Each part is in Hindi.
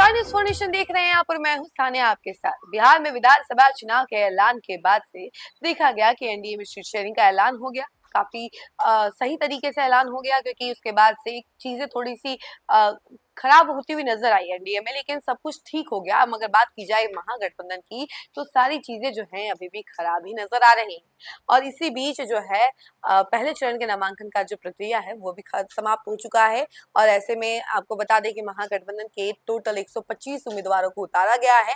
नमस्कार, न्यूज़ फाउंडेशन देख रहे हैं आप और मैं हूं सानिया आपके साथ। बिहार में विधानसभा चुनाव के ऐलान के बाद से देखा गया कि एनडीए में सीट शेयरिंग का ऐलान हो गया। काफी सही तरीके से ऐलान हो गया, क्योंकि उसके बाद से चीजें थोड़ी सी खराब होती हुई नजर आई एनडीए में, लेकिन सब कुछ ठीक हो गया। अब अगर बात की जाए महागठबंधन की, तो सारी चीजें जो हैं अभी भी खराब ही नजर आ रही हैं। और इसी बीच जो है पहले चरण के नामांकन का जो प्रक्रिया है वो भी समाप्त हो चुका है। और ऐसे में आपको बता दें कि महागठबंधन के टोटल 125 उम्मीदवारों को उतारा गया है,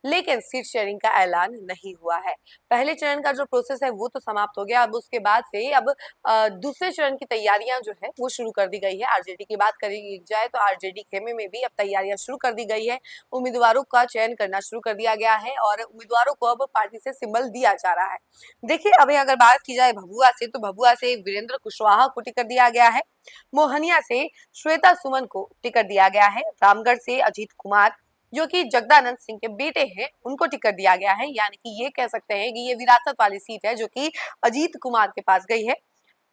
लेकिन सीट शेयरिंग का ऐलान नहीं हुआ है। पहले चरण का जो प्रोसेस है वो तो समाप्त हो गया। अब उसके बाद से अब दूसरे चरण की तैयारियां जो है वो शुरू कर दी गई है। आरजेडी की बात करी जाए तो आरजेडी खेमे में भी अब तैयारियां शुरू कर दी गई है। उम्मीदवारों का चयन करना शुरू कर दिया गया है और उम्मीदवारों को अब पार्टी से सिंबल दिया जा रहा है। देखिए, अभी अगर बात की जाए भभुआ से, तो भभुआ से वीरेंद्र कुशवाहा को टिकट दिया गया है। मोहनिया से श्वेता सुमन को टिकट दिया गया है। रामगढ़ से अजीत कुमार, जो कि जगदानंद सिंह के बेटे हैं, उनको टिकट दिया गया है। यानी कि ये कह सकते हैं कि ये विरासत वाली सीट है जो कि अजीत कुमार के पास गई है।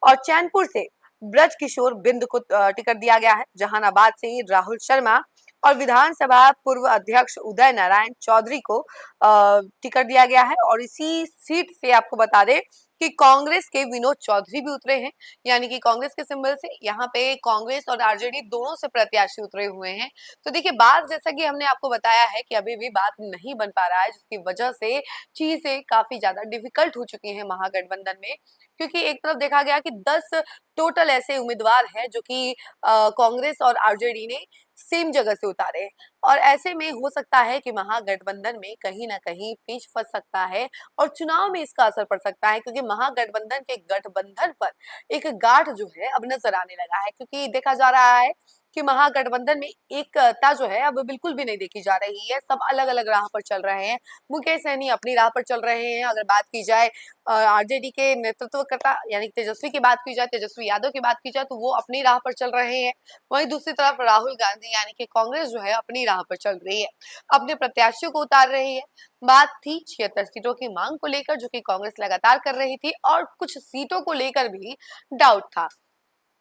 और चैनपुर से ब्रज किशोर बिंद को टिकट दिया गया है। जहानाबाद से राहुल शर्मा और विधानसभा पूर्व अध्यक्ष उदय नारायण चौधरी को टिकट दिया गया है। और इसी सीट से आपको बता दें कि कांग्रेस के विनोद चौधरी भी उतरे हैं। यानी कि कांग्रेस के सिंबल से यहाँ पे कांग्रेस और आरजेडी दोनों से प्रत्याशी उतरे हुए हैं। तो देखिए, बात जैसा कि हमने आपको बताया है कि अभी भी बात नहीं बन पा रहा है, जिसकी वजह से चीजें काफी ज्यादा डिफिकल्ट हो चुकी हैं महागठबंधन में। क्योंकि एक तरफ देखा गया कि 10 टोटल ऐसे उम्मीदवार हैं जो कि कांग्रेस और आरजेडी ने सेम जगह से उतारे हैं। और ऐसे में हो सकता है कि महागठबंधन में कहीं ना कहीं पेच फंस सकता है और चुनाव में इसका असर पड़ सकता है, क्योंकि महागठबंधन के गठबंधन पर एक गांठ जो है अब नजर आने लगा है। क्योंकि देखा जा रहा है कि महागठबंधन में एकता जो है अब बिल्कुल भी नहीं देखी जा रही है। सब अलग अलग राह पर चल रहे हैं। मुकेश सहनी अपनी राह पर चल रहे हैं। अगर बात की जाए आरजेडी के नेतृत्वकर्ता यानी तेजस्वी की बात की जाए, तेजस्वी यादव की बात की जाए, तो वो अपनी राह पर चल रहे हैं। वहीं दूसरी तरफ राहुल गांधी यानी कि कांग्रेस जो है अपनी राह पर चल रही है, अपने प्रत्याशियों को उतार रही है। बात थी 76 सीटों की मांग को लेकर, जो कि कांग्रेस लगातार कर रही थी, और कुछ सीटों को लेकर भी डाउट था।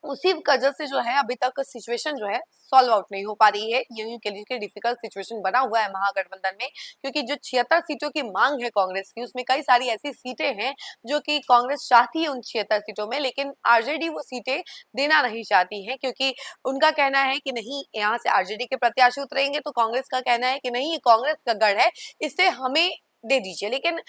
उसी वजह से जो है अभी तक सिचुएशन जो है सॉल्व आउट नहीं हो पा रही है। यूं कह लीजिए डिफिकल्ट सिचुएशन बना हुआ है महागठबंधन में, क्योंकि जो 76 सीटों की मांग है कांग्रेस की, उसमें कई सारी ऐसी सीटें हैं जो कि कांग्रेस चाहती है उन 76 सीटों में, लेकिन आरजेडी वो सीटें देना नहीं चाहती है। क्योंकि उनका कहना है कि नहीं, यहाँ से आरजेडी के प्रत्याशी उतरेंगे, तो कांग्रेस का कहना है कि नहीं, ये कांग्रेस का गढ़ है, इससे हमें दे दीजिए। लेकिन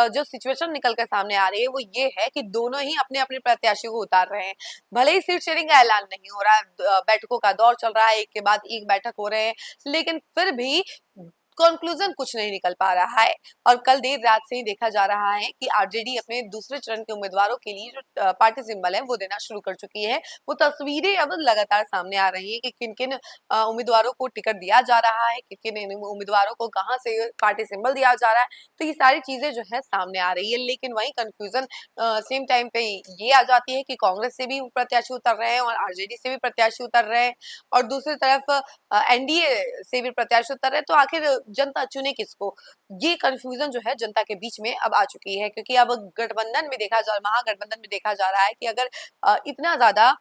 जो सिचुएशन निकल कर सामने आ रही है वो ये है कि दोनों ही अपने अपने प्रत्याशियों को उतार रहे हैं। भले ही सीट शेयरिंग का ऐलान नहीं हो रहा है, बैठकों का दौर चल रहा है, एक के बाद एक बैठक हो रहे हैं, लेकिन फिर भी कंक्लूजन कुछ नहीं निकल पा रहा है। और कल देर रात से ही देखा जा रहा है कि आरजेडी अपने दूसरे चरण के उम्मीदवारों के लिए जो पार्टी सिंबल है वो देना शुरू कर चुकी है। वो तस्वीरें अब लगातार सामने आ रही है कि किन किन उम्मीदवारों को टिकट दिया जा रहा है, किन किन उम्मीदवारों को कहाँ से पार्टी सिंबल दिया जा रहा है। तो ये सारी चीजें जो है सामने आ रही है। लेकिन वही कंफ्यूजन सेम टाइम पे ये आ जाती है कि कांग्रेस से भी प्रत्याशी उतर रहे हैं और आरजेडी से भी प्रत्याशी उतर रहे हैं, और दूसरी तरफ एनडीए से भी प्रत्याशी उतर रहे हैं। तो आखिर जनता चुने किसको, ये कंफ्यूजन जो है जनता के बीच में अब आ चुकी है। क्योंकि अब महागठबंधन में देखा जा रहा है कि अगर इतना ज्यादा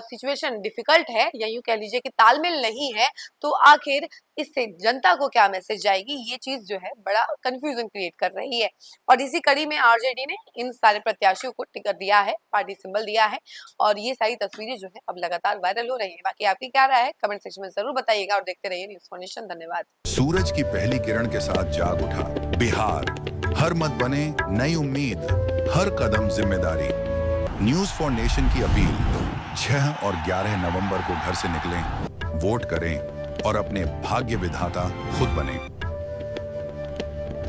सिचुएशन डिफिकल्ट है, या यूं कह लीजिए कि तालमेल नहीं है, तो आखिर इससे जनता को क्या मैसेज जाएगी, ये चीज जो है बड़ा कंफ्यूजन क्रिएट कर रही है। और इसी कड़ी में आरजेडी ने इन सारे प्रत्याशियों को टिकट दिया है, पार्टी सिंबल दिया है, और ये सारी तस्वीरें जो है अब लगातार वायरल हो रही है। बाकी आपकी क्या राय है, कमेंट सेक्शन में जरूर बताइएगा और देखते रहिए न्यूज़ फाउंडेशन। धन्यवाद। सूरज की पहली किरण के साथ जाग उठा बिहार, हर मत बने नई उम्मीद, हर कदम जिम्मेदारी। न्यूज़ फाउंडेशन की अपील, 6 और 11 नवंबर को घर से निकलें, वोट करें और अपने भाग्य विधाता खुद बने।